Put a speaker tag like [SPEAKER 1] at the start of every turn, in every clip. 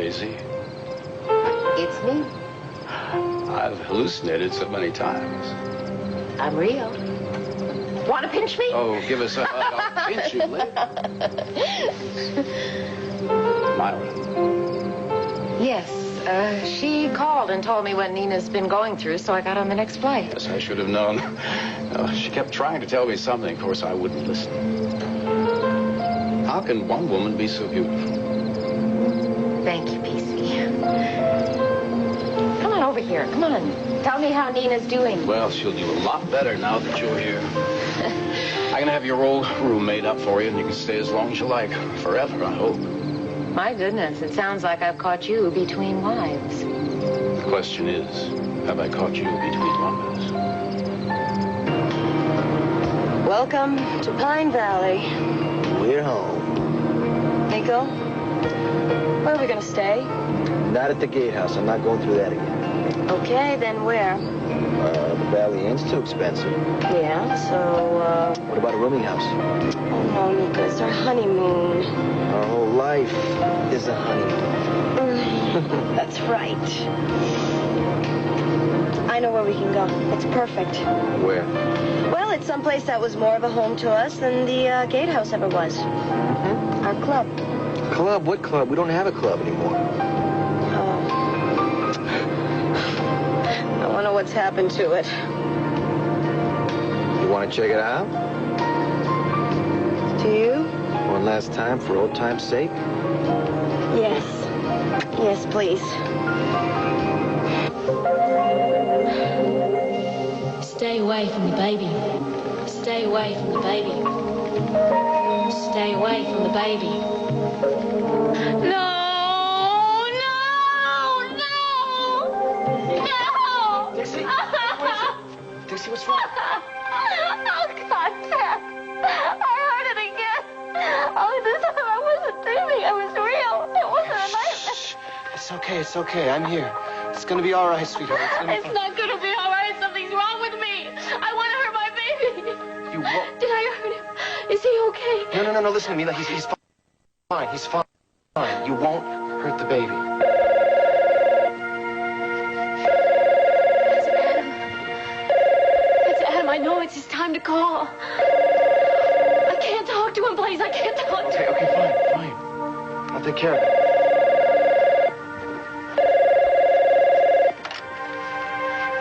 [SPEAKER 1] Daisy.
[SPEAKER 2] It's me.
[SPEAKER 1] I've hallucinated so many times.
[SPEAKER 2] I'm real. Want to pinch me?
[SPEAKER 1] Oh, give us a hug. I'll pinch you later. Myra.
[SPEAKER 2] Yes, she called and told me what Nina's been going through, so I got on the next flight.
[SPEAKER 1] Yes, I should have known. She kept trying to tell me something. Of course, I wouldn't listen. How can one woman be so beautiful?
[SPEAKER 2] Thank you, P.C. Come on over here. Come on. Tell me how Nina's doing.
[SPEAKER 1] Well, she'll do a lot better now that you're here. I'm gonna have your old room made up for you, and you can stay as long as you like. Forever, I hope.
[SPEAKER 2] My goodness, it sounds like I've caught you between wives.
[SPEAKER 1] The question is, have I caught you between lovers?
[SPEAKER 3] Welcome to Pine Valley.
[SPEAKER 4] We're home.
[SPEAKER 3] Nico, where are we gonna stay?
[SPEAKER 4] Not at the gatehouse. I'm not going through that again.
[SPEAKER 3] Okay, then where?
[SPEAKER 4] The Valley Inn's too expensive.
[SPEAKER 3] Yeah, so,
[SPEAKER 4] What about a rooming house?
[SPEAKER 3] Oh, no, Nico, it's our honeymoon.
[SPEAKER 4] Our whole life is a honeymoon.
[SPEAKER 3] That's right. I know where we can go. It's perfect.
[SPEAKER 4] Where?
[SPEAKER 3] Well, it's someplace that was more of a home to us than the gatehouse ever was.
[SPEAKER 4] Mm-hmm.
[SPEAKER 3] Our club.
[SPEAKER 4] Club? What club? We don't have a club anymore.
[SPEAKER 3] I wonder what's happened to it.
[SPEAKER 4] You want to check it out?
[SPEAKER 3] Do you?
[SPEAKER 4] One last time for old time's sake?
[SPEAKER 3] Yes. Yes, please.
[SPEAKER 5] Stay away from the baby. Stay away from the baby. Stay away from the baby. No!
[SPEAKER 4] Dixie? Dixie, what's wrong?
[SPEAKER 5] Oh, God, Dad. I heard it again. Oh, this time I wasn't dreaming. It was real. It wasn't a nightmare.
[SPEAKER 4] Shh. It's okay. I'm here. It's gonna be all right, sweetheart.
[SPEAKER 5] It's not going to be all right. Something's wrong with me. I want to hurt my baby.
[SPEAKER 4] You won't.
[SPEAKER 5] Did I hurt him? Is he okay?
[SPEAKER 4] No. Listen to me. He's fine. He's fine. You won't hurt the baby.
[SPEAKER 5] It's Adam. I know it's his time to call. I can't talk to him, please. I can't talk to him.
[SPEAKER 4] Okay, fine. I'll take care of it.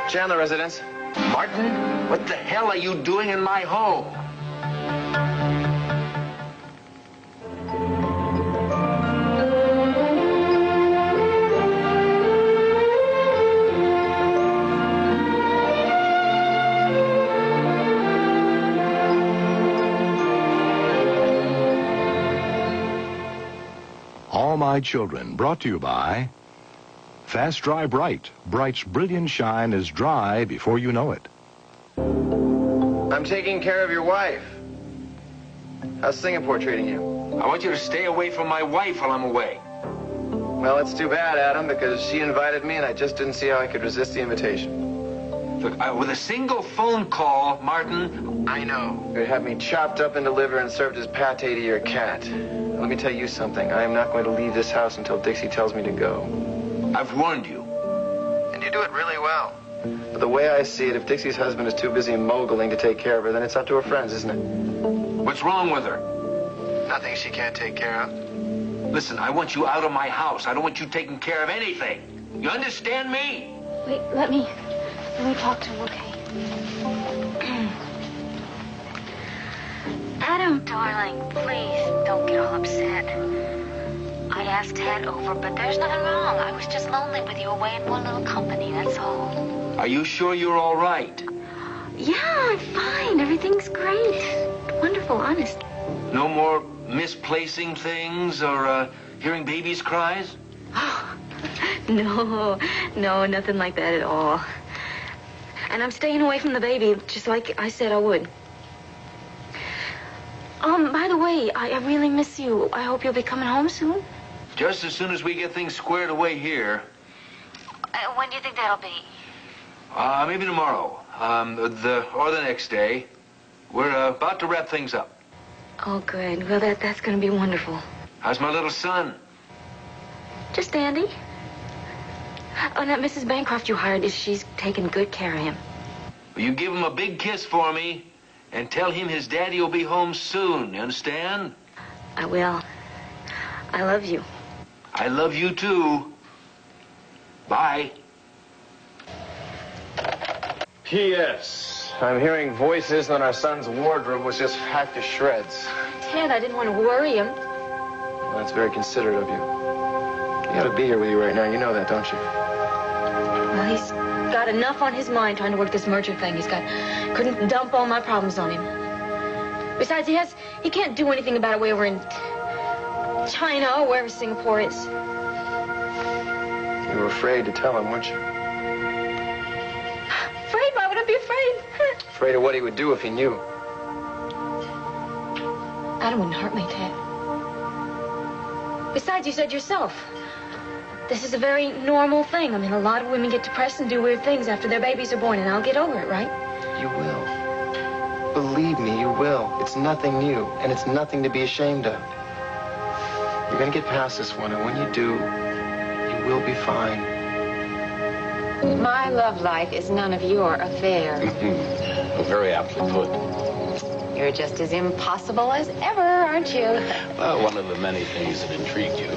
[SPEAKER 4] Chandler residence.
[SPEAKER 6] Martin, what the hell are you doing in my home?
[SPEAKER 7] All My Children, brought to you by Fast Dry Bright. Bright's brilliant shine is dry before you know it.
[SPEAKER 4] I'm taking care of your wife. How's Singapore treating you?
[SPEAKER 6] I want you to stay away from my wife while I'm away.
[SPEAKER 4] Well, it's too bad, Adam, because she invited me and I just didn't see how I could resist the invitation.
[SPEAKER 6] Look, with a single phone call, Martin...
[SPEAKER 4] I know. You'd have me chopped up into liver and served as pate to your cat. Let me tell you something. I am not going to leave this house until Dixie tells me to go.
[SPEAKER 6] I've warned you.
[SPEAKER 4] And you do it really well. But the way I see it, if Dixie's husband is too busy moguling to take care of her, then it's up to her friends, isn't it?
[SPEAKER 6] What's wrong with her?
[SPEAKER 4] Nothing she can't take care of.
[SPEAKER 6] Listen, I want you out of my house. I don't want you taking care of anything. You understand me?
[SPEAKER 5] Wait, let me talk to him, okay? Adam, darling, please don't get all upset. I asked Ted over, but there's nothing wrong. I was just lonely with you away in one little company, that's all.
[SPEAKER 6] Are you sure you're all right?
[SPEAKER 5] Yeah, I'm fine. Everything's great. Wonderful, honest.
[SPEAKER 6] No more misplacing things or hearing babies' cries?
[SPEAKER 5] No, nothing like that at all. And I'm staying away from the baby, just like I said I would. By the way, I really miss you. I hope you'll be coming home soon.
[SPEAKER 6] Just as soon as we get things squared away here.
[SPEAKER 5] When do you think that'll be?
[SPEAKER 6] Maybe tomorrow. Or the next day. We're about to wrap things up.
[SPEAKER 5] Oh, good. Well, that's going to be wonderful.
[SPEAKER 6] How's my little son?
[SPEAKER 5] Just Andy. Oh, now, Mrs. Bancroft you hired, she's taking good care of him.
[SPEAKER 6] You give him a big kiss for me and tell him his daddy will be home soon. You understand?
[SPEAKER 5] I will. I love you.
[SPEAKER 6] I love you too. Bye.
[SPEAKER 4] P.S. I'm hearing voices that our son's wardrobe was just hacked to shreds.
[SPEAKER 5] Ted, I didn't want to worry him.
[SPEAKER 4] Well, that's very considerate of you. He ought to be here with you right now. You know that, don't you?
[SPEAKER 5] Well, he's got enough on his mind trying to work this merger thing. Couldn't dump all my problems on him. Besides, he can't do anything about it way over in China or wherever Singapore is.
[SPEAKER 4] You were afraid to tell him, weren't you?
[SPEAKER 5] Afraid? Why would I be afraid?
[SPEAKER 4] Afraid of what he would do if he knew.
[SPEAKER 5] Adam wouldn't hurt me, Ted. Besides, you said yourself, this is a very normal thing. I mean, a lot of women get depressed and do weird things after their babies are born, and I'll get over it, right?
[SPEAKER 4] You will. Believe me, you will. It's nothing new, and it's nothing to be ashamed of. You're gonna get past this one, and when you do, you will be fine.
[SPEAKER 2] My love life is none of your affair.
[SPEAKER 1] Very aptly put.
[SPEAKER 2] You're just as impossible as ever, aren't you?
[SPEAKER 1] Well, one of the many things that intrigued you.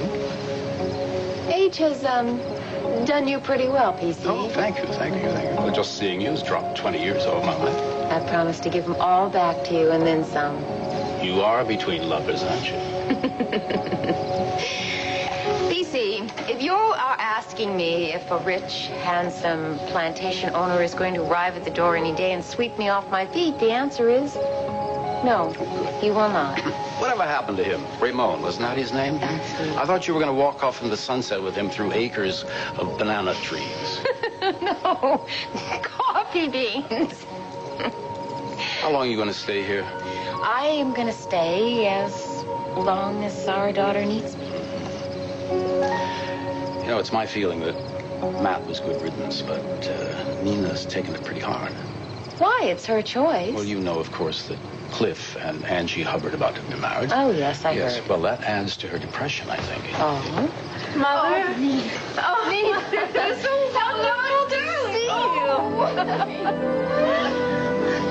[SPEAKER 2] Age has, done you pretty well, PC.
[SPEAKER 1] Oh, thank you. Well, just seeing you has dropped 20 years off my life.
[SPEAKER 2] I promise to give them all back to you and then some.
[SPEAKER 1] You are between lovers, aren't you?
[SPEAKER 2] PC, if you are asking me if a rich, handsome plantation owner is going to arrive at the door any day and sweep me off my feet, the answer is no, he will not.
[SPEAKER 1] Whatever happened to him? Ramon, wasn't that his name? I thought you were going to walk off in the sunset with him through acres of banana trees.
[SPEAKER 2] No, coffee beans.
[SPEAKER 1] How long are you going to stay here?
[SPEAKER 2] I am going to stay as long as our daughter needs me.
[SPEAKER 1] You know, it's my feeling that Matt was good riddance, but Nina's taken it pretty hard.
[SPEAKER 2] Why? It's her choice.
[SPEAKER 1] Well, you know, of course, that Cliff and Angie Hubbard about to be married.
[SPEAKER 2] Oh, yes, I heard.
[SPEAKER 1] Yes, well, that adds to her depression, I think.
[SPEAKER 2] Oh.
[SPEAKER 3] Mother?
[SPEAKER 2] Oh, Nina. It's so wonderful to see you.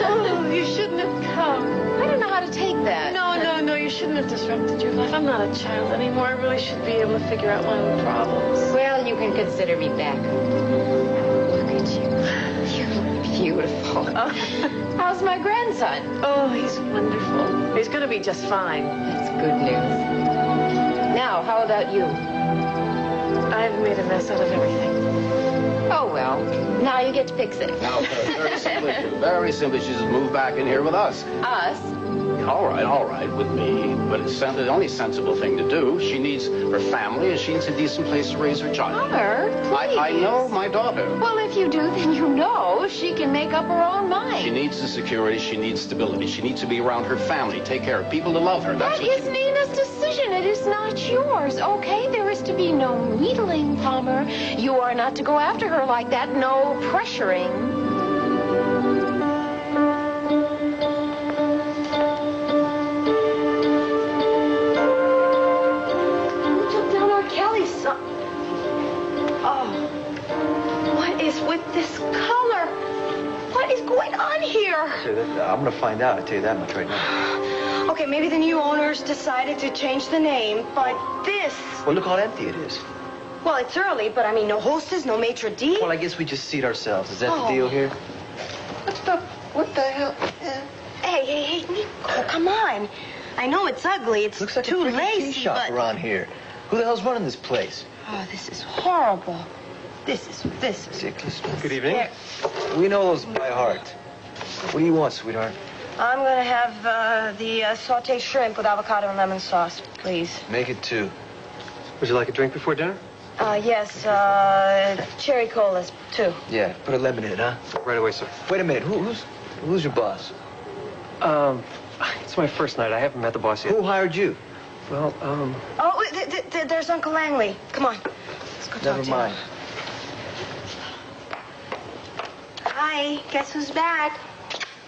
[SPEAKER 8] Oh, you shouldn't have come.
[SPEAKER 2] I don't know how to take that.
[SPEAKER 8] No, you shouldn't have disrupted your life. I'm not a child anymore. I really should be able to figure out my own problems.
[SPEAKER 2] Well, you can consider me back. Look at you. You look beautiful. How's my grandson?
[SPEAKER 8] Oh, he's wonderful. He's going to be just fine.
[SPEAKER 2] That's good news. Now, how about you?
[SPEAKER 8] I've made a mess out of everything.
[SPEAKER 2] Oh, well, now you get to fix it.
[SPEAKER 1] Now, very simply, she just moved back in here with us.
[SPEAKER 2] Us?
[SPEAKER 1] All right, with me. But it's the only sensible thing to do. She needs her family, and she needs a decent place to raise her child.
[SPEAKER 2] Mother, please.
[SPEAKER 1] I know my daughter.
[SPEAKER 2] Well, if you do, then you know she can make up her own mind.
[SPEAKER 1] She needs the security. She needs stability. She needs to be around her family, take care of people to love her.
[SPEAKER 2] That is Nina's decision. It is not yours. Okay, there is to be no needling, Palmer. You are not to go after her like that. No pressuring.
[SPEAKER 3] With this color, what is going on here?
[SPEAKER 4] I'm going to find out. I tell you that much right now.
[SPEAKER 3] Okay, maybe the new owners decided to change the name, but this...
[SPEAKER 4] Well, look how empty it is.
[SPEAKER 3] Well, it's early, but I mean, no hostess, no maitre d'.
[SPEAKER 4] Well, I guess we just seat ourselves. Is that the deal here?
[SPEAKER 3] What the hell? Hey, Nico, come on. I know it's ugly. It's
[SPEAKER 4] looks like
[SPEAKER 3] too
[SPEAKER 4] a freaking tea
[SPEAKER 3] lacy,
[SPEAKER 4] shop
[SPEAKER 3] but...
[SPEAKER 4] around here. Who the hell's running this place?
[SPEAKER 3] Oh, this is horrible. This is
[SPEAKER 4] ridiculous. Good evening. We know those by heart. What do you want, sweetheart?
[SPEAKER 3] I'm going to have the sauteed shrimp with avocado and lemon sauce, please.
[SPEAKER 4] Make it 2. Would you like a drink before dinner?
[SPEAKER 3] Yes, cherry colas, 2.
[SPEAKER 4] Yeah, put a lemon in it, huh? Right away, sir. Wait a minute. Who's your boss?
[SPEAKER 9] It's my first night. I haven't met the boss yet.
[SPEAKER 4] Who hired you?
[SPEAKER 9] Well,
[SPEAKER 3] Oh, there's Uncle Langley. Come on. Let's go talk
[SPEAKER 4] Never
[SPEAKER 3] to
[SPEAKER 4] mind.
[SPEAKER 3] him. Hi, guess who's back?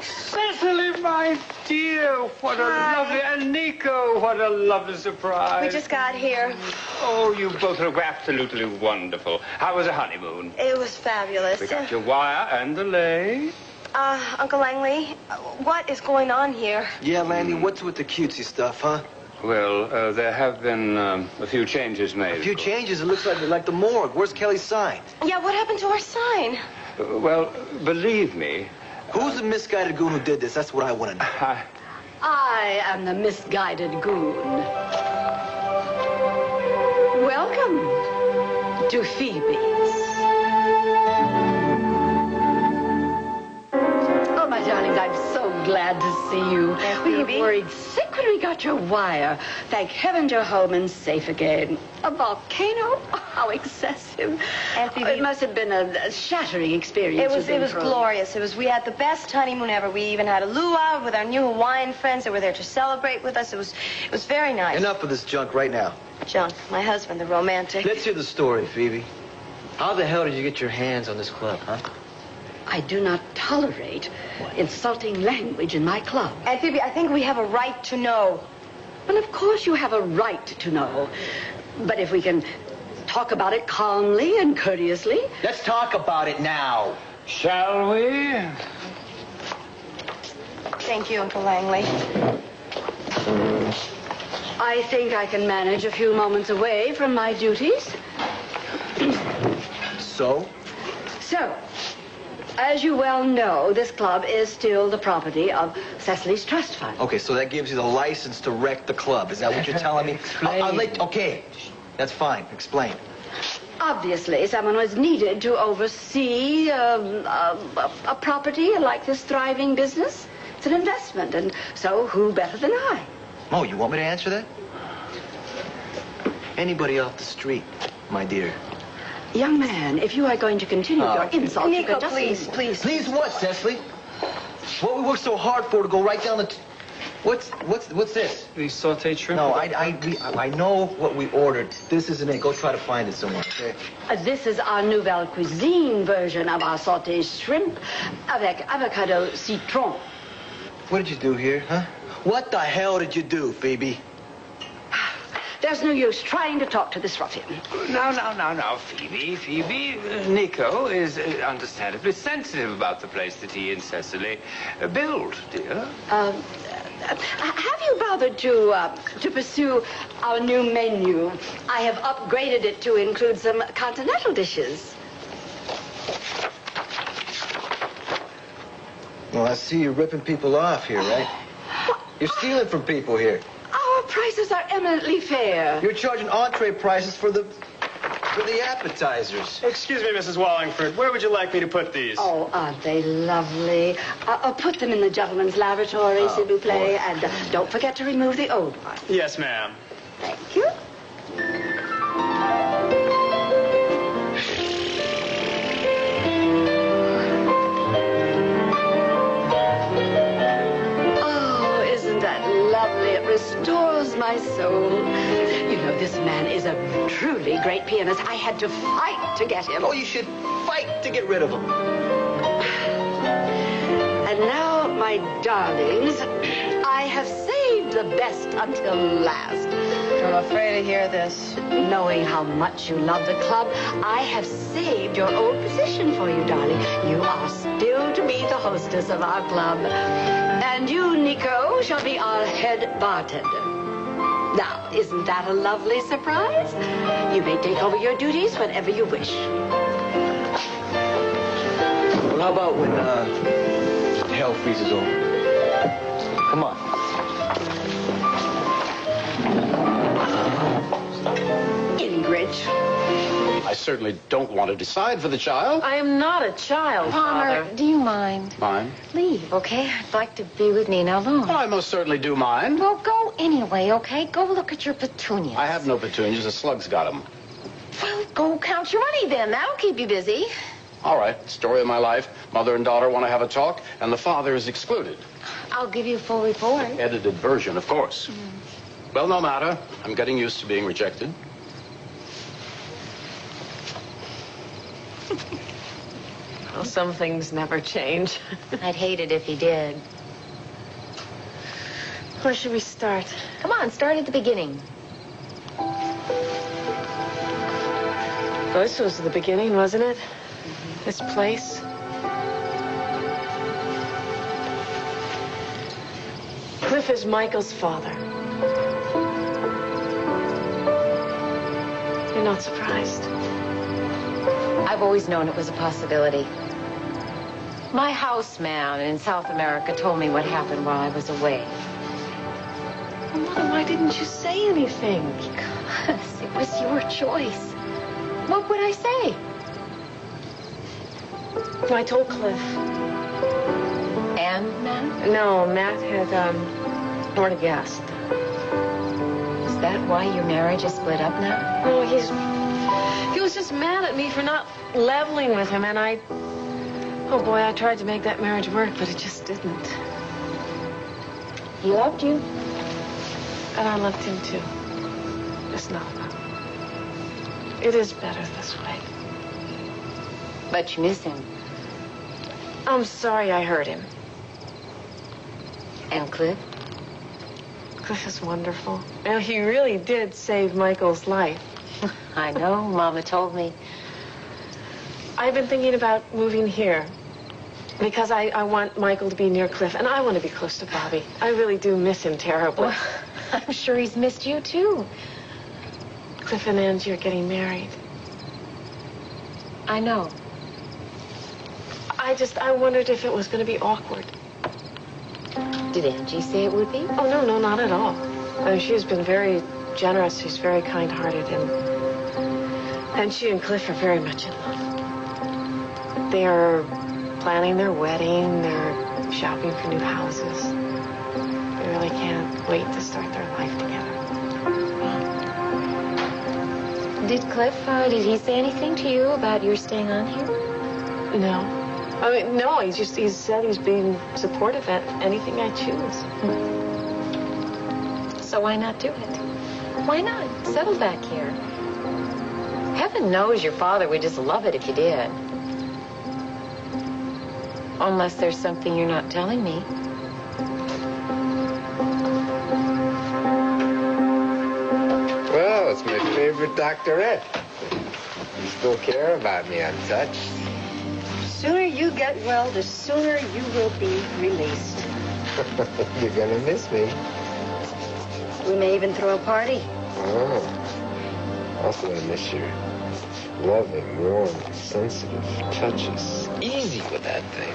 [SPEAKER 10] Cecily, my dear, what a lovely... And Nico, what a lovely surprise.
[SPEAKER 3] We just got here.
[SPEAKER 10] Oh, you both look absolutely wonderful. How was the honeymoon?
[SPEAKER 3] It was fabulous.
[SPEAKER 10] We got your wire and the lei.
[SPEAKER 3] Uncle Langley, what is going on here?
[SPEAKER 11] Yeah, Landy, what's with the cutesy stuff, huh?
[SPEAKER 10] Well, there have been a few changes made.
[SPEAKER 11] A few changes? It looks like the morgue. Where's Kelly's sign?
[SPEAKER 3] Yeah, what happened to our sign?
[SPEAKER 10] Well, believe me...
[SPEAKER 11] Who's the misguided goon who did this? That's what I want to know.
[SPEAKER 12] I am the misguided goon. Welcome to Phoebe's. Oh, my darlings, I'm so glad to see you. We were worried sick when we got your wire. Thank heaven you're home and safe again. A volcano? How excessive.
[SPEAKER 3] Aunt Phoebe,
[SPEAKER 12] it must have been a shattering experience.
[SPEAKER 3] It was glorious. We had the best honeymoon ever. We even had a luau with our new Hawaiian friends that were there to celebrate with us. It was very nice.
[SPEAKER 11] Enough of this junk right now.
[SPEAKER 3] John, my husband, the romantic.
[SPEAKER 11] Let's hear the story, Phoebe. How the hell did you get your hands on this club, huh?
[SPEAKER 12] I do not tolerate insulting language in my club.
[SPEAKER 3] Aunt Phoebe, I think we have a right to know.
[SPEAKER 12] Well, of course you have a right to know. But if we can talk about it calmly and courteously...
[SPEAKER 11] Let's talk about it now.
[SPEAKER 10] Shall we?
[SPEAKER 3] Thank you, Uncle Langley.
[SPEAKER 12] I think I can manage a few moments away from my duties.
[SPEAKER 11] So?
[SPEAKER 12] So, as you well know, this club is still the property of Cecily's trust fund.
[SPEAKER 11] Okay, so that gives you the license to wreck the club. Is that what you're telling me? Okay, that's fine. Explain.
[SPEAKER 12] Obviously, someone was needed to oversee a property like this thriving business. It's an investment, and so who better than I?
[SPEAKER 11] Oh, you want me to answer that? Anybody off the street, my dear.
[SPEAKER 12] Young man, if you are going to continue your insults,
[SPEAKER 3] Nico,
[SPEAKER 12] you can just...
[SPEAKER 3] please.
[SPEAKER 11] Please what, Cecily? What we worked so hard for to go right down the... What's this?
[SPEAKER 9] The sauteed shrimp?
[SPEAKER 11] No, I know what we ordered. This isn't it. Go try to find it somewhere, okay?
[SPEAKER 12] This is our nouvelle cuisine version of our sauté shrimp avec avocado citron.
[SPEAKER 11] What did you do here, huh? What the hell did you do, Phoebe?
[SPEAKER 12] There's no use trying to talk to this ruffian.
[SPEAKER 10] Now, Phoebe. Nico is understandably sensitive about the place that he and Cecily build, dear.
[SPEAKER 12] Have you bothered to pursue our new menu? I have upgraded it to include some continental dishes.
[SPEAKER 11] Well, I see you're ripping people off here, right? You're stealing from people here.
[SPEAKER 12] Our prices are eminently fair.
[SPEAKER 11] You're charging entree prices for the appetizers.
[SPEAKER 9] Excuse me, Mrs. Wallingford. Where would you like me to put these?
[SPEAKER 12] Oh, aren't they lovely? I'll put them in the gentleman's lavatory, s'il vous plaît. And don't forget to remove the old one.
[SPEAKER 9] Yes, ma'am.
[SPEAKER 12] Thank you. Oh, isn't that lovely? It restores my soul. You know, this man is a truly great pianist. I had to fight to get him.
[SPEAKER 11] Oh, you should fight to get rid of him.
[SPEAKER 12] And now, my darlings, I have saved the best until last.
[SPEAKER 3] I'm afraid to hear this.
[SPEAKER 12] Knowing how much you love the club, I have saved your old position for you, darling. You are still to be the hostess of our club. And you, Nico, shall be our head bartender. Now, isn't that a lovely surprise? You may take over your duties whenever you wish.
[SPEAKER 11] Well, how about when hell freezes over? Come on.
[SPEAKER 12] Ingrid.
[SPEAKER 1] I certainly don't want to decide for the child.
[SPEAKER 2] I am not a child,
[SPEAKER 3] Palmer,
[SPEAKER 2] Father.
[SPEAKER 3] do you mind?
[SPEAKER 1] Mind?
[SPEAKER 2] Leave, okay? I'd like to be with Nina alone.
[SPEAKER 1] Oh, I most certainly do mind.
[SPEAKER 2] Well, go anyway, okay? Go look at your petunias.
[SPEAKER 1] I have no petunias. The slug's got them.
[SPEAKER 2] Well, go count your money then. That'll keep you busy.
[SPEAKER 1] All right. Story of my life. Mother and daughter want to have a talk, and the father is excluded.
[SPEAKER 2] I'll give you a full report.
[SPEAKER 1] Edited version, of course. Well, no matter. I'm getting used to being rejected.
[SPEAKER 2] Well, some things never change. I'd hate it if he did.
[SPEAKER 8] Where should we start?
[SPEAKER 2] Come on, start at the beginning.
[SPEAKER 8] This was the beginning, wasn't it? This place. Cliff is Michael's father. You're not surprised?
[SPEAKER 2] I've always known it was a possibility. My houseman in South America told me what happened while I was away.
[SPEAKER 8] Well, Mother, why didn't you say anything?
[SPEAKER 2] Because it was your choice. What would I say?
[SPEAKER 8] I told Cliff.
[SPEAKER 2] And Matt?
[SPEAKER 8] No, Matt had already guessed.
[SPEAKER 2] Is that why your marriage is split up now?
[SPEAKER 8] No, he was just mad at me for not leveling with him, and oh boy, I tried to make that marriage work, but it just didn't.
[SPEAKER 2] He loved you.
[SPEAKER 8] And I loved him too. Just now. It is better this way.
[SPEAKER 2] But you miss him.
[SPEAKER 8] I'm sorry I hurt him.
[SPEAKER 2] And Cliff?
[SPEAKER 8] Cliff is wonderful. And he really did save Michael's life.
[SPEAKER 2] I know, Mama told me.
[SPEAKER 8] I've been thinking about moving here because I want Michael to be near Cliff, and I want to be close to Bobby. I really do miss him terribly.
[SPEAKER 2] Well, I'm sure he's missed you, too.
[SPEAKER 8] Cliff and Angie are getting married.
[SPEAKER 2] I know.
[SPEAKER 8] I wondered if it was going to be awkward.
[SPEAKER 2] Did Angie say it would be?
[SPEAKER 8] Oh, no, not at all. She's been very generous. She's very kind-hearted, and she and Cliff are very much in love. They're planning their wedding. They're shopping for new houses. They really can't wait to start their life together.
[SPEAKER 2] Did Cliff, did he say anything to you about your staying on here?
[SPEAKER 8] No. No, he said he's being supportive at anything I choose.
[SPEAKER 2] So why not do it? Why not? Settle back here. Heaven knows your father would just love it if you did. Unless there's something you're not telling me.
[SPEAKER 10] Well, it's my favorite doctorette. You still care about me untouched.
[SPEAKER 12] The sooner you get well, the sooner you will be released.
[SPEAKER 10] You're gonna miss me.
[SPEAKER 12] We may even throw a party.
[SPEAKER 10] Oh. Also gonna miss your loving, warm, sensitive touches. Easy with that thing.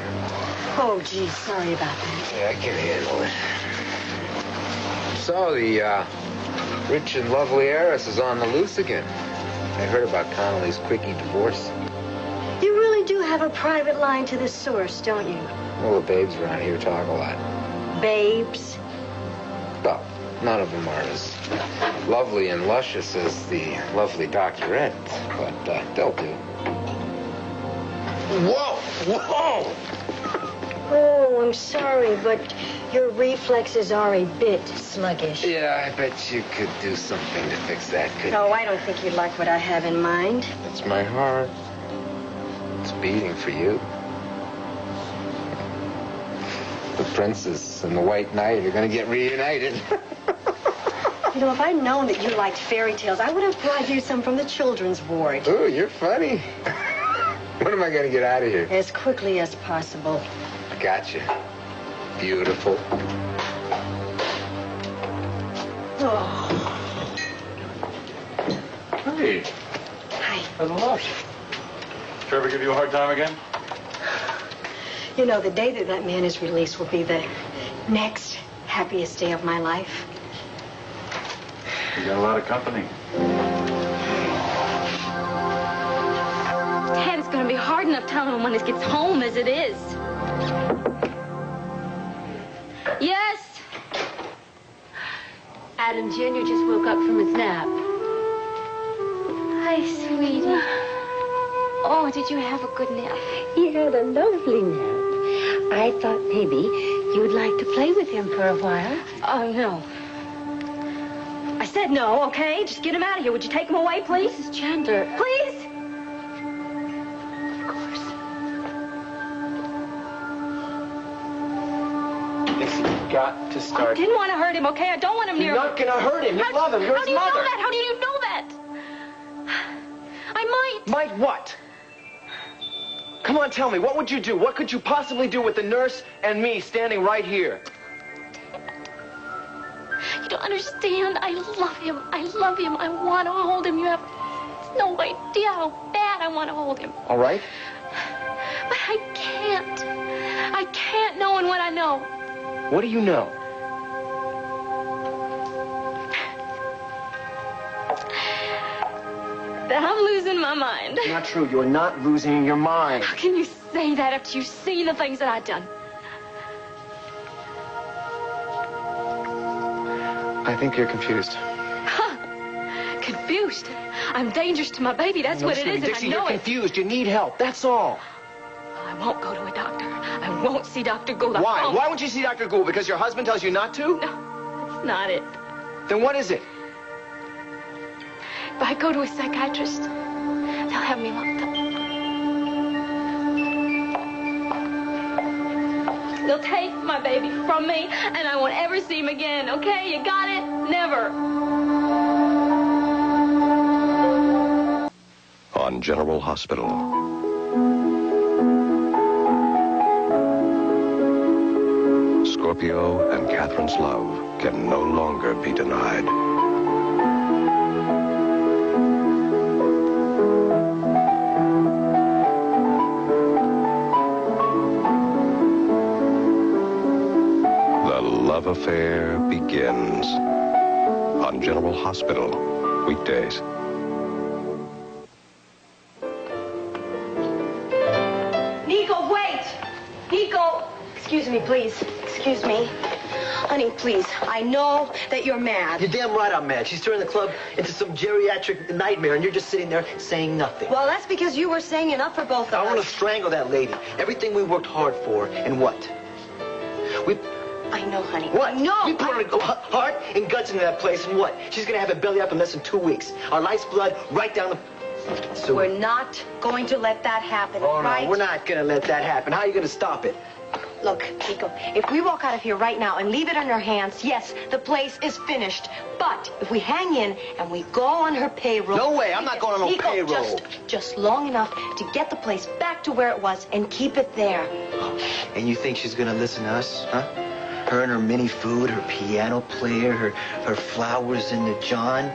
[SPEAKER 12] Oh, gee, sorry about that.
[SPEAKER 10] Yeah, I can handle it. So, the rich and lovely heiress is on the loose again. I heard about Connolly's quickie divorce.
[SPEAKER 12] You really do have a private line to this source, don't you?
[SPEAKER 10] Well, the babes around here talk a lot.
[SPEAKER 12] Babes?
[SPEAKER 10] Well, none of them are as lovely and luscious as the lovely doctorette, but they'll do. Whoa!
[SPEAKER 12] Oh, I'm sorry, but your reflexes are a bit sluggish.
[SPEAKER 10] Yeah, I bet you could do something to fix that, couldn't
[SPEAKER 12] No,
[SPEAKER 10] you?
[SPEAKER 12] I don't think you'd like what I have in mind.
[SPEAKER 10] It's my heart. It's beating for you. The princess and the white knight are going to get reunited.
[SPEAKER 12] You know, if I'd known that you liked fairy tales, I would have brought you some from the children's ward.
[SPEAKER 10] Ooh, you're funny. When am I going to get out of here?
[SPEAKER 12] As quickly as possible.
[SPEAKER 10] Gotcha. Beautiful.
[SPEAKER 12] Oh.
[SPEAKER 13] Hey.
[SPEAKER 12] Hi.
[SPEAKER 13] How's the luck? Trevor give you a hard time again?
[SPEAKER 12] You know, the day that that man is released will be the next happiest day of my life.
[SPEAKER 13] You got a lot of company.
[SPEAKER 5] Dad, it's going to be hard enough telling him when he gets home as it is. Yes?
[SPEAKER 14] Adam Jr. just woke up from his nap.
[SPEAKER 5] Hi, sweetie. Oh, did you have a good nap?
[SPEAKER 14] He had a lovely nap. I thought maybe you'd like to play with him for a while.
[SPEAKER 5] Oh, no. I said no, okay? Just get him out of here. Would you take him away, please?
[SPEAKER 14] Mrs. Chandler.
[SPEAKER 5] Please?
[SPEAKER 14] Of course.
[SPEAKER 10] Dixie, go.
[SPEAKER 9] got to start.
[SPEAKER 5] I didn't want to hurt him, okay? I don't want him near
[SPEAKER 11] You're not
[SPEAKER 5] me.
[SPEAKER 11] gonna hurt him. You love him. You're
[SPEAKER 5] How
[SPEAKER 11] his
[SPEAKER 5] do you
[SPEAKER 11] mother.
[SPEAKER 5] know that? How do you know that? I might.
[SPEAKER 11] Might what? Come on, tell me. What would you do? What could you possibly do with the nurse and me standing right here?
[SPEAKER 5] You don't understand. I love him. I love him. I want to hold him. You have no idea how bad I want to hold him.
[SPEAKER 11] All right.
[SPEAKER 5] But I can't. I can't knowing what I know.
[SPEAKER 11] What do you know?
[SPEAKER 5] That I'm losing my mind.
[SPEAKER 11] Not true. You're not losing your mind.
[SPEAKER 5] How can you say that after you've seen the things that I've done?
[SPEAKER 4] I think you're confused.
[SPEAKER 5] Huh. Confused. I'm dangerous to my baby. That's what it is,
[SPEAKER 11] Dixie,
[SPEAKER 5] and I know
[SPEAKER 11] you're confused. You need help. That's all.
[SPEAKER 5] I won't go to a doctor. I won't see Dr. Gould.
[SPEAKER 11] Why? Why won't you see Dr. Gould? Because your husband tells you not to?
[SPEAKER 5] No, that's not it.
[SPEAKER 11] Then what is it?
[SPEAKER 5] If I go to a psychiatrist, they'll have me locked up. They'll take my baby from me, and I won't ever see him again, okay? You got it? Never.
[SPEAKER 7] On General Hospital. Scorpio and Catherine's love can no longer be denied. The love affair begins on General Hospital, weekdays.
[SPEAKER 3] Nico, wait! Nico! Excuse me, please. Excuse me. Honey, please. I know that you're mad.
[SPEAKER 11] You're damn right I'm mad. She's turning the club into some geriatric nightmare, and you're just sitting there saying nothing.
[SPEAKER 3] Well, that's because you were saying enough for both of us.
[SPEAKER 11] I want to strangle that lady. Everything we worked hard for, and what?
[SPEAKER 3] I know, honey.
[SPEAKER 11] What?
[SPEAKER 3] No!
[SPEAKER 11] We put her heart and guts into that place, and what? She's gonna have a belly up in less than 2 weeks. Our life's blood right down the... So
[SPEAKER 3] we're not going to let that happen,
[SPEAKER 11] Oh,
[SPEAKER 3] right?
[SPEAKER 11] no, we're not gonna let that happen. How are you gonna stop it?
[SPEAKER 3] Look, Nico, if we walk out of here right now and leave it in her hands, yes, the place is finished. But if we hang in and we go on her payroll...
[SPEAKER 11] No way, I'm not going on no
[SPEAKER 3] Nico,
[SPEAKER 11] payroll.
[SPEAKER 3] Just long enough to get the place back to where it was and keep it there.
[SPEAKER 11] And you think she's gonna listen to us, huh? Her and her mini food, her piano player, her flowers in the John.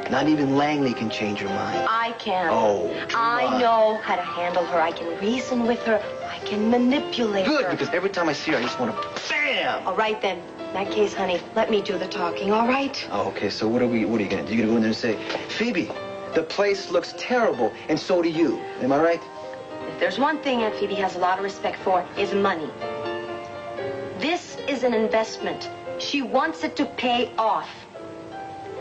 [SPEAKER 11] Not even Langley can change her mind.
[SPEAKER 3] I can.
[SPEAKER 11] Oh,
[SPEAKER 3] I know how to handle her. I can reason with her. I can manipulate her.
[SPEAKER 11] Good, because every time I see her, I just want to bam!
[SPEAKER 3] All right, then. In that case, honey, let me do the talking, all right?
[SPEAKER 11] Oh, okay, so what are you gonna do? You're gonna go in there and say, Phoebe, the place looks terrible, and so do you. Am I right?
[SPEAKER 3] If there's one thing Aunt Phoebe has a lot of respect for, is money. This is an investment. She wants it to pay off.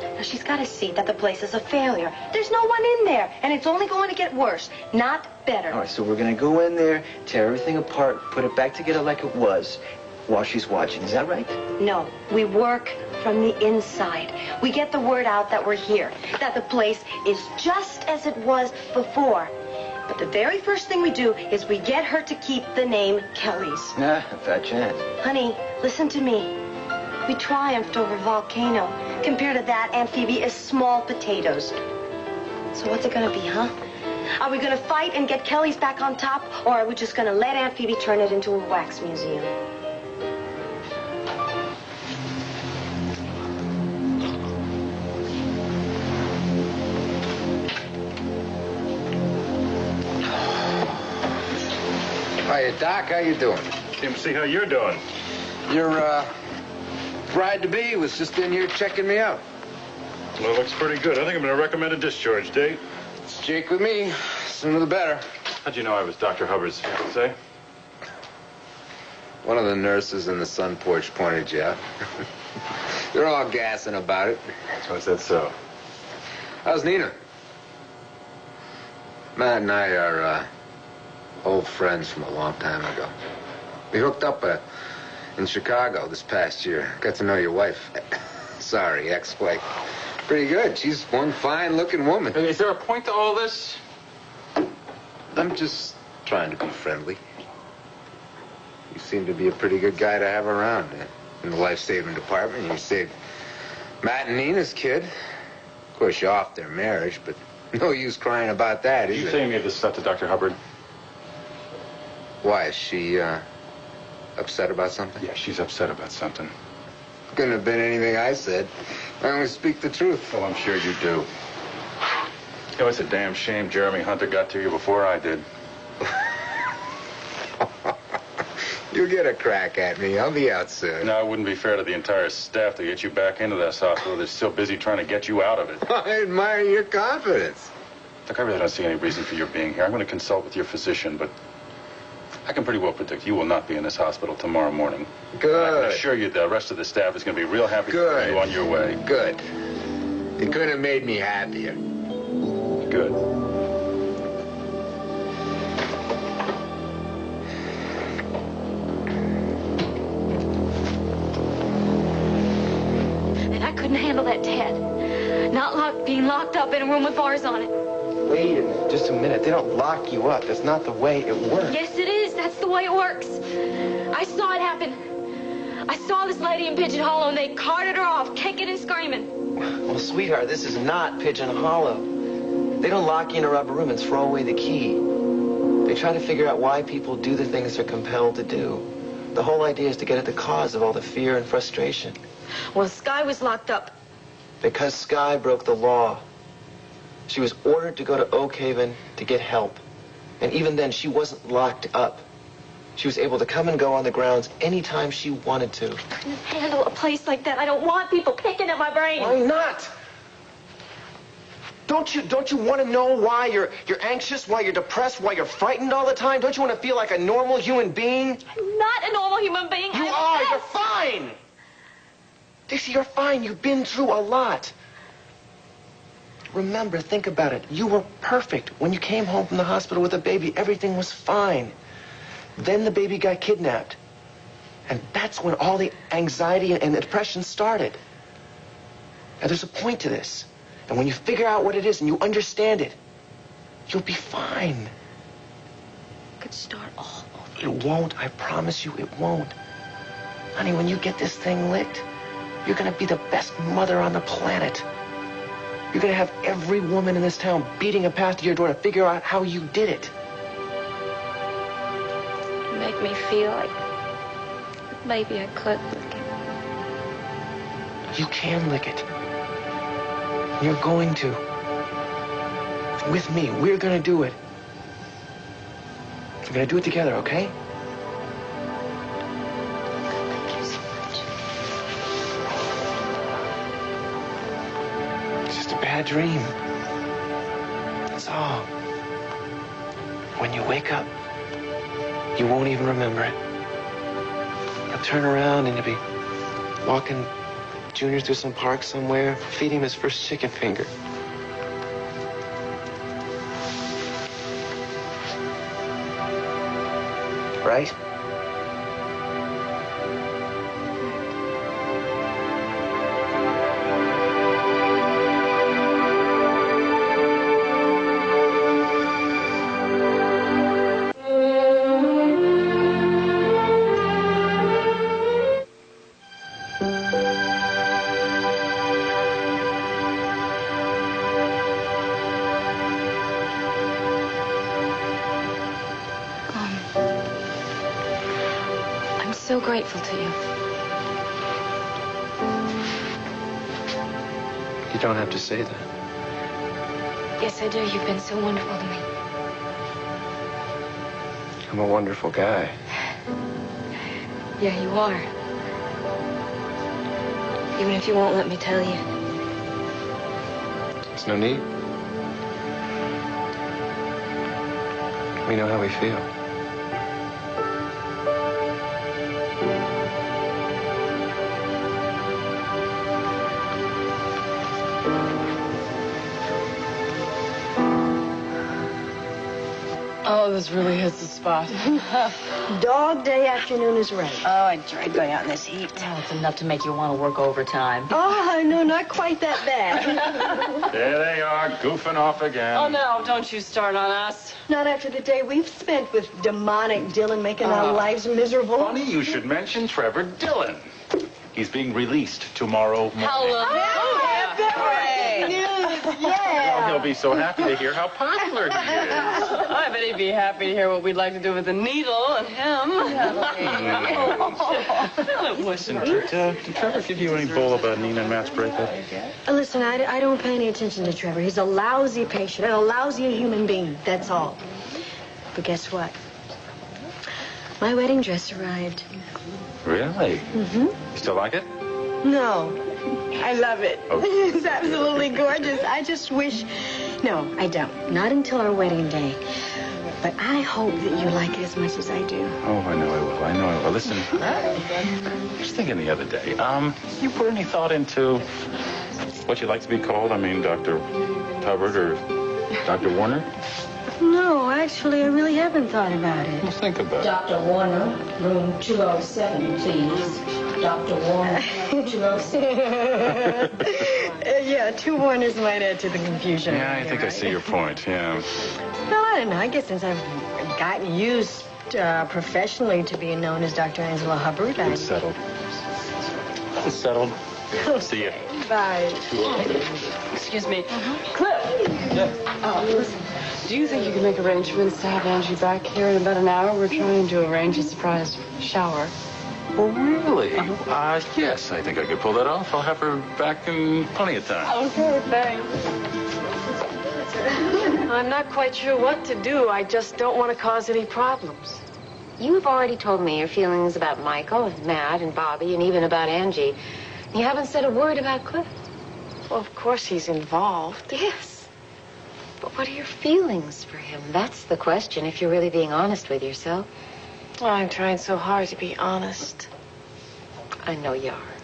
[SPEAKER 3] Now, she's got to see that the place is a failure. There's no one in there, and it's only going to get worse, not better.
[SPEAKER 11] All right, so we're gonna go in there, tear everything apart, put it back together like it was, while she's watching. Is that right?
[SPEAKER 3] No, we work from the inside. We get the word out that we're here, that the place is just as it was before. But the very first thing we do is we get her to keep the name Kelly's.
[SPEAKER 11] Nah, fat chance.
[SPEAKER 3] Honey, listen to me. We triumphed over Volcano. Compared to that, Aunt Phoebe is small potatoes. So what's it gonna be, huh? Are we gonna fight and get Kelly's back on top, or are we just gonna let Aunt Phoebe turn it into a wax museum?
[SPEAKER 10] Hiya, Doc. How you doing?
[SPEAKER 13] Came to see how you're doing.
[SPEAKER 10] Your, bride-to-be was just in here checking me out.
[SPEAKER 13] Well, it looks pretty good. I think I'm going to recommend a discharge date.
[SPEAKER 10] It's Jake with me. Sooner the better.
[SPEAKER 13] How'd you know I was Dr. Hubbard's fiancé?
[SPEAKER 10] One of the nurses in the sun porch pointed you out. They're all gassing about it.
[SPEAKER 13] So is that so?
[SPEAKER 10] How's Nina? Matt and I are, old friends from a long time ago. We hooked up in Chicago this past year. Got to know your wife. Sorry, ex-wife. Pretty good. She's one fine-looking woman.
[SPEAKER 6] Is there a point to all this?
[SPEAKER 10] I'm just trying to be friendly. You seem to be a pretty good guy to have around, man. in the life-saving department. You saved Matt and Nina's kid. Of course, you're off their marriage, but no use crying about that, is
[SPEAKER 13] You
[SPEAKER 10] it?
[SPEAKER 13] say any of this stuff to Dr. Hubbard?
[SPEAKER 10] Why, is she, upset about something?
[SPEAKER 13] Yeah, she's upset about something.
[SPEAKER 10] Couldn't have been anything I said. I only speak the truth.
[SPEAKER 13] Oh, I'm sure you do. You know, it's a damn shame Jeremy Hunter got to you before I did.
[SPEAKER 10] You'll get a crack at me. I'll be out soon.
[SPEAKER 13] No, it wouldn't be fair to the entire staff to get you back into this hospital. They're still busy trying to get you out of it.
[SPEAKER 10] I admire your confidence.
[SPEAKER 13] Look, I really don't see any reason for your being here. I'm going to consult with your physician, but I can pretty well predict you will not be in this hospital tomorrow morning.
[SPEAKER 10] Good.
[SPEAKER 13] And I can assure you the rest of the staff is going to be real happy to see you on your way.
[SPEAKER 10] Good. It couldn't have made me happier.
[SPEAKER 13] Good.
[SPEAKER 5] And I couldn't handle that, Ted. Not being locked up in a room with bars on it.
[SPEAKER 4] Wait a minute, just a minute. They don't lock you up. That's not the way it works.
[SPEAKER 5] Yes, it is. That's the way it works. I saw it happen. I saw this lady in Pigeon Hollow, and they carted her off, kicking and screaming.
[SPEAKER 11] Well, sweetheart, this is not Pigeon Hollow. They don't lock you in a rubber room and throw away the key. They try to figure out why people do the things they're compelled to do. The whole idea is to get at the cause of all the fear and frustration.
[SPEAKER 5] Well, Sky was locked up.
[SPEAKER 11] Because Sky broke the law. She was ordered to go to Oak Haven to get help. And even then, she wasn't locked up. She was able to come and go on the grounds anytime she wanted to.
[SPEAKER 5] I couldn't handle a place like that. I don't want people picking at my brain.
[SPEAKER 11] Why not? Don't you want to know why you're anxious, why you're depressed, why you're frightened all the time? Don't you want to feel like a normal human being?
[SPEAKER 5] I'm not a normal human being.
[SPEAKER 11] You are. You're fine. Dixie, you're fine. You've been through a lot. Remember, think about it. You were perfect. When you came home from the hospital with a baby, everything was fine. Then the baby got kidnapped. And that's when all the anxiety and the depression started. Now, there's a point to this. And when you figure out what it is and you understand it, you'll be fine.
[SPEAKER 5] It could start all over.
[SPEAKER 11] It won't. I promise you, it won't. Honey, when you get this thing licked, you're going to be the best mother on the planet. You're going to have every woman in this town beating a path to your door to figure out how you did it.
[SPEAKER 5] You make me feel like maybe I could lick it.
[SPEAKER 11] You can lick it. You're going to. With me, we're going to do it. We're going to do it together, okay?
[SPEAKER 5] Thank you so much.
[SPEAKER 11] It's just a bad dream. That's all. When you wake up, you won't even remember it. You'll turn around and you'll be walking Junior through some park somewhere, feeding him his first chicken finger. Right?
[SPEAKER 5] I'm so grateful to you.
[SPEAKER 11] You don't have to say that.
[SPEAKER 5] Yes, I do. You've been so wonderful to me.
[SPEAKER 11] I'm a wonderful guy.
[SPEAKER 5] Yeah, you are. Even if you won't let me tell you.
[SPEAKER 11] There's no need. We know how we feel.
[SPEAKER 8] Oh, this really is the spot.
[SPEAKER 14] Dog day afternoon is ready.
[SPEAKER 12] Oh, I dread going out in this heat. Oh, it's enough to make you want to work overtime.
[SPEAKER 14] Oh, no, not quite that bad.
[SPEAKER 13] There they are, goofing off again.
[SPEAKER 8] Oh, no, don't you start on us.
[SPEAKER 14] Not after the day we've spent with demonic Dylan making our lives miserable.
[SPEAKER 13] Funny you should mention Trevor Dillon. He's being released tomorrow morning.
[SPEAKER 8] Great news,
[SPEAKER 13] Oh, he'll be so happy to hear how popular he is.
[SPEAKER 8] I bet he'd be happy to hear what we'd like to do with the needle and him.
[SPEAKER 13] Listen, did Trevor give you any bull about Nina and Matt's breakup?
[SPEAKER 3] Listen, I don't pay any attention to Trevor. He's a lousy patient and a lousy human being. That's all. But guess what? My wedding dress arrived.
[SPEAKER 13] Really?
[SPEAKER 3] Mm-hmm.
[SPEAKER 13] You still like it?
[SPEAKER 3] No. I love it.
[SPEAKER 13] Oh.
[SPEAKER 3] It's absolutely gorgeous. I just wish... No, I don't. Not until our wedding day. But I hope that you like it as much as I do.
[SPEAKER 13] Oh, I know I will. I know I will. Listen, I was thinking the other day, you put any thought into what you'd like to be called? I mean, Dr. Hubbard or Dr. Warner?
[SPEAKER 3] No, actually, I really haven't thought about it.
[SPEAKER 13] Well, think about it.
[SPEAKER 14] Dr. Warner, room 207, please. Dr. Warner, 207.
[SPEAKER 3] Yeah, 2 Warners might add to the confusion.
[SPEAKER 13] Yeah, I think I see your point, yeah.
[SPEAKER 3] Well, I don't know. I guess since I've gotten used professionally to being known as Dr. Angela Hubbard,
[SPEAKER 13] It's settled. It's settled. See ya.
[SPEAKER 3] Bye.
[SPEAKER 8] Excuse me. Cliff! Oh, listen. Do you think you can make arrangements to have Angie back here in about an hour? We're trying to arrange a surprise shower.
[SPEAKER 13] Oh, really? Yes, I think I could pull that off. I'll have her back in plenty of time.
[SPEAKER 8] Okay, thanks. I'm not quite sure what to do. I just don't want to cause any problems.
[SPEAKER 2] You've already told me your feelings about Michael and Matt and Bobby and even about Angie. You haven't said a word about Cliff.
[SPEAKER 8] Well, of course he's involved.
[SPEAKER 2] Yes. But what are your feelings for him? That's the question, if you're really being honest with yourself.
[SPEAKER 8] Well, I'm trying so hard to be honest.
[SPEAKER 2] I know you are.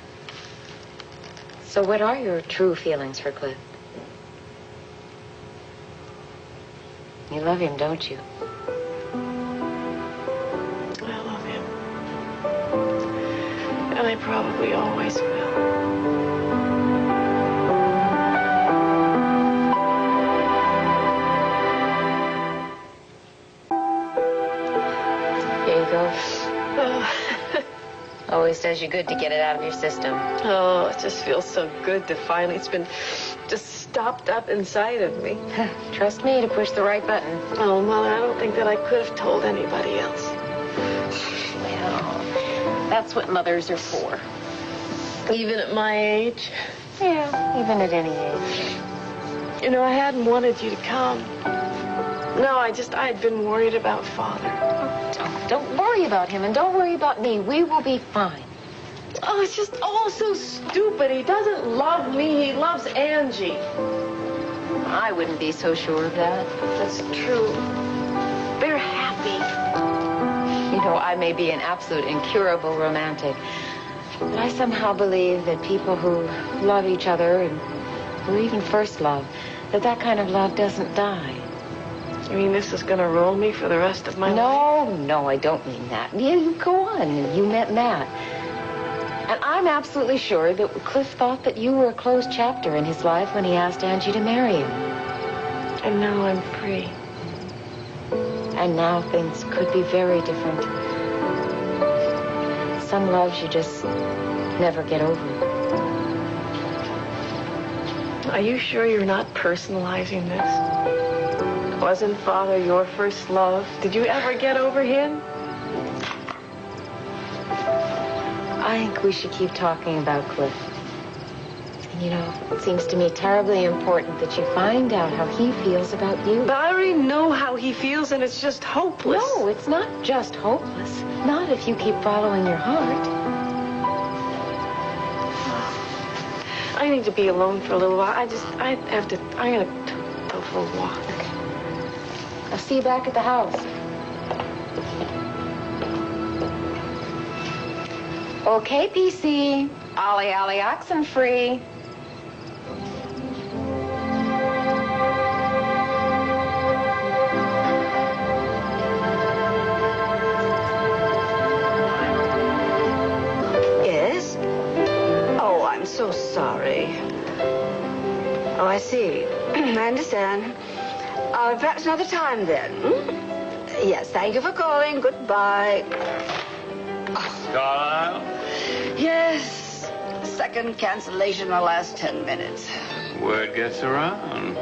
[SPEAKER 2] So what are your true feelings for Cliff? You love him, don't you?
[SPEAKER 8] I love him. And I probably always will.
[SPEAKER 2] Always does you good to get it out of your system.
[SPEAKER 8] Oh, it just feels so good to finally... It's been just stopped up inside of me.
[SPEAKER 2] Trust me to push the right button.
[SPEAKER 8] Oh, Mother, I don't think that I could have told anybody else.
[SPEAKER 2] Well, that's what mothers are for.
[SPEAKER 8] Even at my age?
[SPEAKER 2] Yeah, even at any age.
[SPEAKER 8] You know, I hadn't wanted you to come. No, I had been worried about Father.
[SPEAKER 2] Don't worry about him, and don't worry about me. We will be fine.
[SPEAKER 8] Oh, it's just all so stupid. He doesn't love me. He loves Angie.
[SPEAKER 2] I wouldn't be so sure of that.
[SPEAKER 8] That's true. They're happy.
[SPEAKER 2] You know, I may be an absolute incurable romantic, but I somehow believe that people who love each other, and who even first love, that kind of love doesn't die.
[SPEAKER 8] You mean this is going to roll me for the rest of my life?
[SPEAKER 2] No, I don't mean that. You go on. You met Matt. And I'm absolutely sure that Cliff thought that you were a closed chapter in his life when he asked Angie to marry him.
[SPEAKER 8] And now I'm free.
[SPEAKER 2] And now things could be very different. Some loves you just never get over.
[SPEAKER 8] Are you sure you're not personalizing this? Wasn't Father your first love? Did you ever get over him?
[SPEAKER 2] I think we should keep talking about Cliff. And you know, it seems to me terribly important that you find out how he feels about you.
[SPEAKER 8] But I already know how he feels, and it's just hopeless.
[SPEAKER 2] No, it's not just hopeless. Not if you keep following your heart.
[SPEAKER 8] I need to be alone for a little while. I'm gonna go for a walk.
[SPEAKER 2] Okay. I'll see you back at the house. Okay, PC. Ollie, ollie, oxen free.
[SPEAKER 12] Yes? Oh, I'm so sorry. Oh, I see. I understand. Perhaps another time then. Yes, thank you for calling. Goodbye.
[SPEAKER 13] Carlisle?
[SPEAKER 8] Yes.
[SPEAKER 12] second cancellation in the last 10 minutes.
[SPEAKER 15] Word gets around.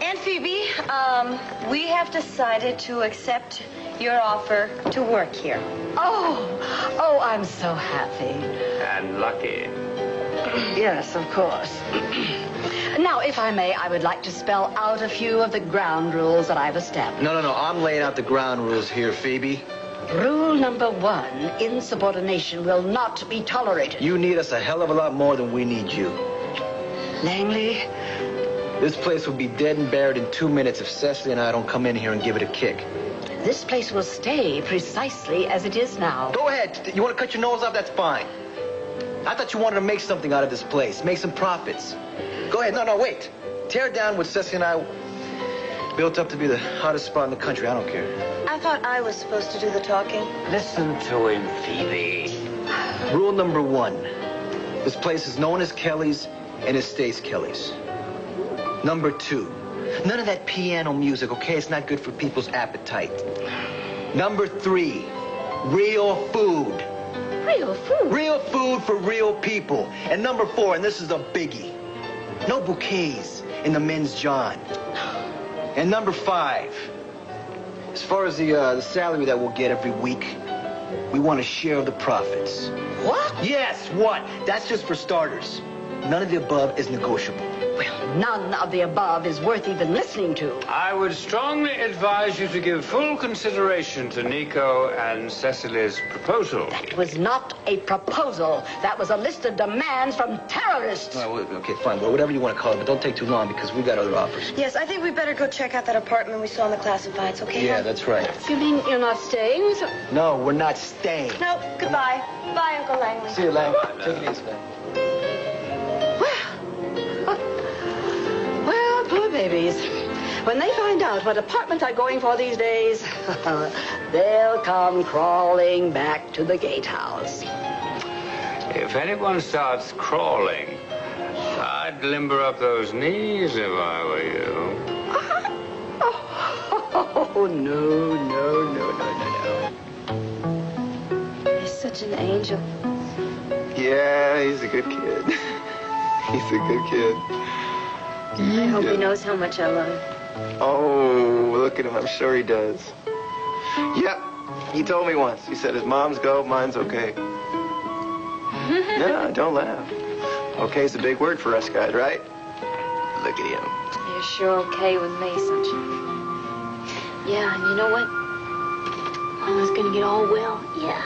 [SPEAKER 3] Aunt Phoebe, we have decided to accept your offer to work here.
[SPEAKER 12] Oh, I'm so happy.
[SPEAKER 15] And lucky.
[SPEAKER 12] Yes, of course. Now, if I may, I would like to spell out a few of the ground rules that I've established.
[SPEAKER 11] No. I'm laying out the ground rules here, Phoebe.
[SPEAKER 12] Rule number 1, insubordination will not be tolerated.
[SPEAKER 11] You need us a hell of a lot more than we need you.
[SPEAKER 12] Langley?
[SPEAKER 11] This place will be dead and buried in 2 minutes if Cecily and I don't come in here and give it a kick.
[SPEAKER 12] This place will stay precisely as it is now.
[SPEAKER 11] Go ahead. You want to cut your nose off? That's fine. I thought you wanted to make something out of this place, make some profits. Go ahead. No, wait. Tear down what Cecily and I built up to be the hottest spot in the country. I don't care.
[SPEAKER 3] I thought I was supposed to do the talking.
[SPEAKER 15] Listen to him, Phoebe.
[SPEAKER 11] Rule number 1. This place is known as Kelly's and it stays Kelly's. Number 2. None of that piano music, okay? It's not good for people's appetite. Number 3. Real food.
[SPEAKER 12] Real food?
[SPEAKER 11] Real food for real people. And number 4, and this is a biggie. No bouquets in the men's john. And number 5. As far as the salary that we'll get every week, we want a share of the profits.
[SPEAKER 12] What?
[SPEAKER 11] Yes, what? That's just for starters. None of the above is negotiable.
[SPEAKER 12] Well, none of the above is worth even listening to.
[SPEAKER 15] I would strongly advise you to give full consideration to Nico and Cecily's proposal.
[SPEAKER 12] It was not a proposal. That was a list of demands from terrorists.
[SPEAKER 11] All right, okay, fine. Well, whatever you want to call it, but don't take too long because we've got other offers.
[SPEAKER 3] Yes, I think we better go check out that apartment we saw in the classifieds, okay?
[SPEAKER 11] Yeah, that's right.
[SPEAKER 12] You mean you're not staying with her?
[SPEAKER 11] No, we're not staying.
[SPEAKER 3] No, goodbye. Bye, Uncle Langley.
[SPEAKER 11] See you, Lang. Take it easy, Lang.
[SPEAKER 12] Well, poor babies. When they find out what apartment I'm going for these days, they'll come crawling back to the gatehouse.
[SPEAKER 15] If anyone starts crawling, I'd limber up those knees if I were you.
[SPEAKER 12] Oh, no.
[SPEAKER 3] He's such an angel.
[SPEAKER 4] Yeah, he's a good kid. He's a good kid.
[SPEAKER 3] I hope he knows how much I love him.
[SPEAKER 4] Oh, look at him. I'm sure he does. Yep. He told me once. He said his mom's go, mine's okay. No, don't laugh. Okay's a big word for us guys, right? Look at him.
[SPEAKER 5] You're sure okay with me, Sunshine. Yeah, and you know what? Mama's gonna get all well. Yeah.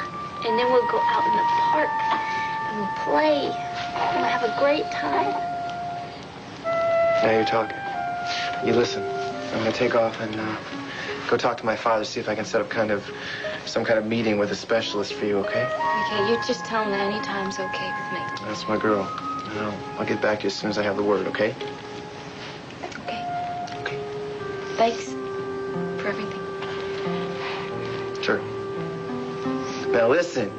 [SPEAKER 5] And then we'll go out in the park and we'll play. We'll have a great time.
[SPEAKER 4] Now you're talking. You listen. I'm going to take off and go talk to my father, see if I can set up some kind of meeting with a specialist for you, okay?
[SPEAKER 5] Okay, you just tell him that any time's okay with me.
[SPEAKER 4] That's my girl. I'll get back to you as soon as I have the word, okay?
[SPEAKER 5] Okay. Thanks for everything.
[SPEAKER 4] Sure. Now listen.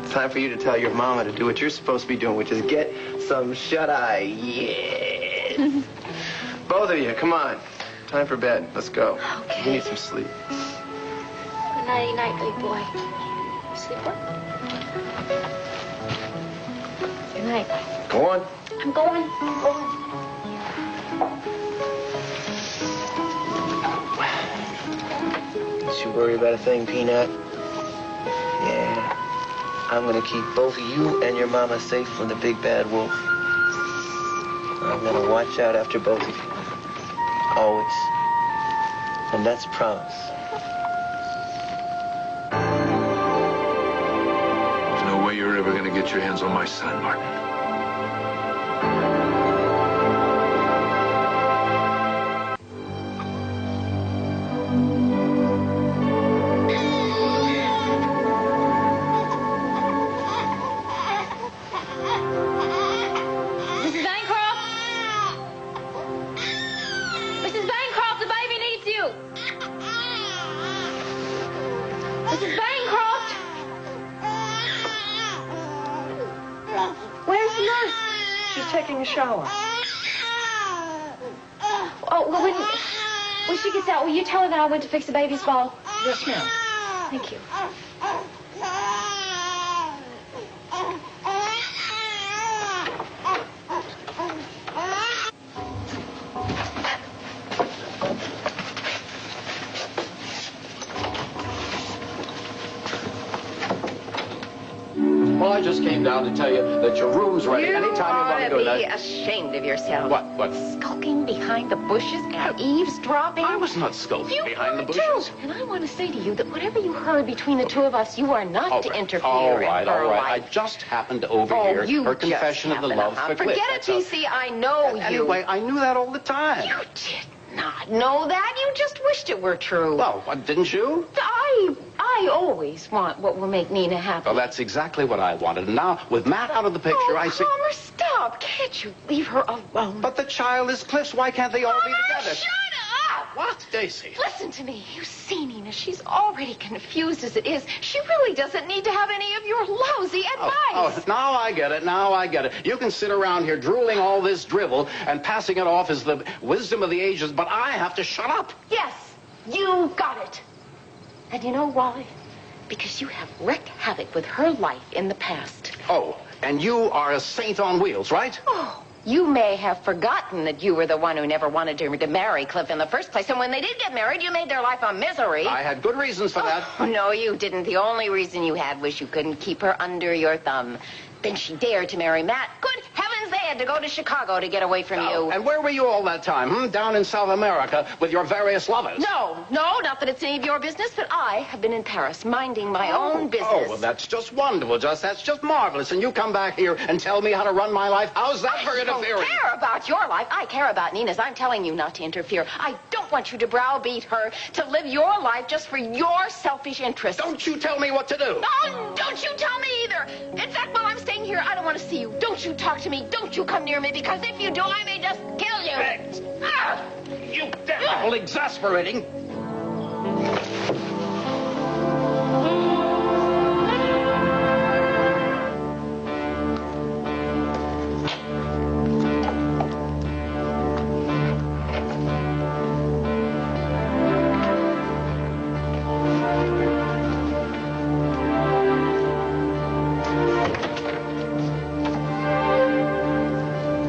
[SPEAKER 4] It's time for you to tell your mama to do what you're supposed to be doing, which is get some shut-eye. Yes. Both of you, come on. Time for bed. Let's go.
[SPEAKER 5] Okay.
[SPEAKER 4] You need some sleep.
[SPEAKER 5] Good night, big boy. Sleep well. Good night.
[SPEAKER 4] Go on.
[SPEAKER 5] I'm going.
[SPEAKER 4] Don't you worry about a thing, Peanut. Yeah. I'm gonna keep both you and your mama safe from the big bad wolf. I'm gonna watch out after both of you. Always. And that's a promise.
[SPEAKER 6] There's no way you're ever gonna get your hands on my son, Martin.
[SPEAKER 8] Taking a shower.
[SPEAKER 5] Oh, well, when she gets out, will you tell her that I went to fix the baby's ball?
[SPEAKER 8] Yes, ma'am.
[SPEAKER 5] Thank you.
[SPEAKER 1] came down to tell you that your room's ready.
[SPEAKER 2] You
[SPEAKER 1] Anytime you want to go
[SPEAKER 2] ought to be
[SPEAKER 1] there.
[SPEAKER 2] ashamed of yourself.
[SPEAKER 1] What?
[SPEAKER 2] Skulking behind the bushes and eavesdropping.
[SPEAKER 1] I was not skulking behind the
[SPEAKER 2] You
[SPEAKER 1] bushes.
[SPEAKER 2] too. And I want to say to you that whatever you heard between the two of us, you are not to interfere
[SPEAKER 1] All
[SPEAKER 2] in
[SPEAKER 1] right,
[SPEAKER 2] her
[SPEAKER 1] all right.
[SPEAKER 2] life.
[SPEAKER 1] I just happened to overhear
[SPEAKER 2] you
[SPEAKER 1] her
[SPEAKER 2] just
[SPEAKER 1] confession of the
[SPEAKER 2] happen to
[SPEAKER 1] love
[SPEAKER 2] have-
[SPEAKER 1] for Cliff.
[SPEAKER 2] Forget it,
[SPEAKER 1] That's all.
[SPEAKER 2] TC. I know you.
[SPEAKER 1] Anyway, I knew that all the time.
[SPEAKER 2] You did not know that. You just wished it were true.
[SPEAKER 1] Well, what, didn't you?
[SPEAKER 2] I always want what will make Nina happy.
[SPEAKER 1] Well, that's exactly what I wanted. And now, with Matt out of the picture, I see...
[SPEAKER 2] Palmer, stop. Can't you leave her alone?
[SPEAKER 1] But the child is Cliff's. Why can't they all be together?
[SPEAKER 2] Shut up!
[SPEAKER 1] What, Daisy?
[SPEAKER 2] Listen to me. You see, Nina, she's already confused as it is. She really doesn't need to have any of your lousy advice.
[SPEAKER 1] Oh, now I get it. Now I get it. You can sit around here drooling all this drivel and passing it off as the wisdom of the ages, but I have to shut up.
[SPEAKER 2] Yes, you got it. And you know why? Because you have wreaked havoc with her life in the past.
[SPEAKER 1] Oh, and you are a saint on wheels, right?
[SPEAKER 2] Oh, you may have forgotten that you were the one who never wanted to marry Cliff in the first place. And when they did get married, you made their life a misery.
[SPEAKER 1] I had good reasons for that.
[SPEAKER 2] Oh, no, you didn't. The only reason you had was you couldn't keep her under your thumb. Then she dared to marry Matt. Good heavens, they had to go to Chicago to get away from you.
[SPEAKER 1] And where were you all that time, Down in South America with your various lovers?
[SPEAKER 2] No, not that it's any of your business, but I have been in Paris minding my own business.
[SPEAKER 1] Oh, well, that's just wonderful, that's just marvelous. And you come back here and tell me how to run my life? How's that for interfering?
[SPEAKER 2] I don't care about your life. I care about Nina's. I'm telling you not to interfere. I don't want you to browbeat her to live your life just for your selfish interests.
[SPEAKER 1] Don't you tell me what to do.
[SPEAKER 2] Oh, don't you tell me either. In fact, while I'm staying here, I don't want to see you. Don't you talk to me. Don't you come near me, because if you do, I may just kill you.
[SPEAKER 1] You devil, exasperating.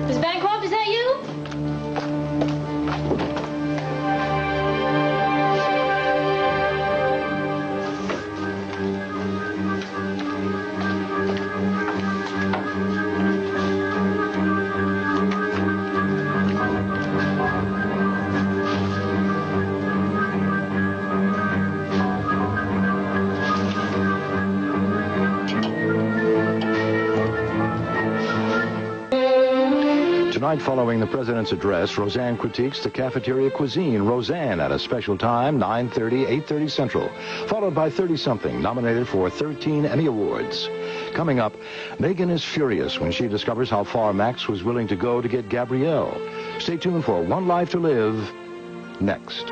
[SPEAKER 5] Miss Bancroft, is that you?
[SPEAKER 7] Tonight, following the president's address, Roseanne critiques the cafeteria cuisine. Roseanne at a special time, 9:30, 8:30 Central, followed by 30-something, nominated for 13 Emmy Awards. Coming up, Megan is furious when she discovers how far Max was willing to go to get Gabrielle. Stay tuned for One Life to Live next.